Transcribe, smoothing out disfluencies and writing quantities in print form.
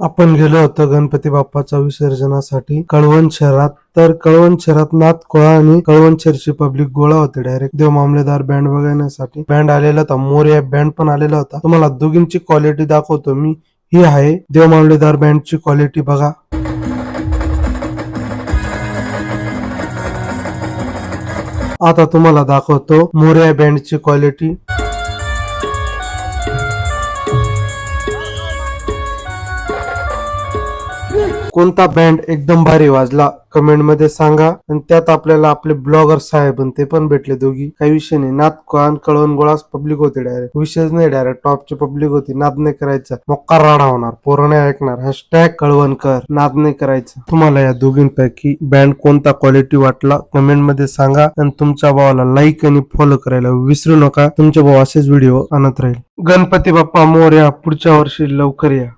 आपण गेलो होतो गणपती बाप्पाच्या विसर्जनासाठी कळवण शहरात. तर कळवण शहरात नाथकोळा आणि कळवण शहरची पब्लिक गोळा होते डायरेक्ट देव मामलेदार बँड बघण्यासाठी. बँड आलेला होता, मोरया बँड पण आलेला होता. तुम्हाला दोघींची क्वालिटी दाखवतो मी. ही आहे देव मामलेदार बँडची क्वालिटी बघा. आता तुम्हाला दाखवतो मोरया बँडची क्वालिटी. कोणता बँड एकदम भारी वाजला कमेंट मध्ये सांगा. आणि त्यात आपल्याला आपले ब्लॉगर साहेब ते पण भेटले दोघी. काही विषय नाही. नाथ कळवण गोळाच पब्लिक होती डायरेक्ट. विषयच नाही, डायरेक्ट टॉपची पब्लिक होती. नाद नाही करायचा, मोक्का राडा होणार, पोरं नाही ऐकणार. हॅशटॅग कळवणकर. नाद नाही करायचा. तुम्हाला या दोघींपैकी बँड कोणता क्वालिटी वाटला कमेंट मध्ये सांगा. आणि तुमच्या भावाला लाईक आणि फॉलो करायला विसरू नका. तुमच्या भाऊ असेच व्हिडिओ आणत राहील. गणपती बाप्पा मोरया. पुढच्या वर्षी लवकर या.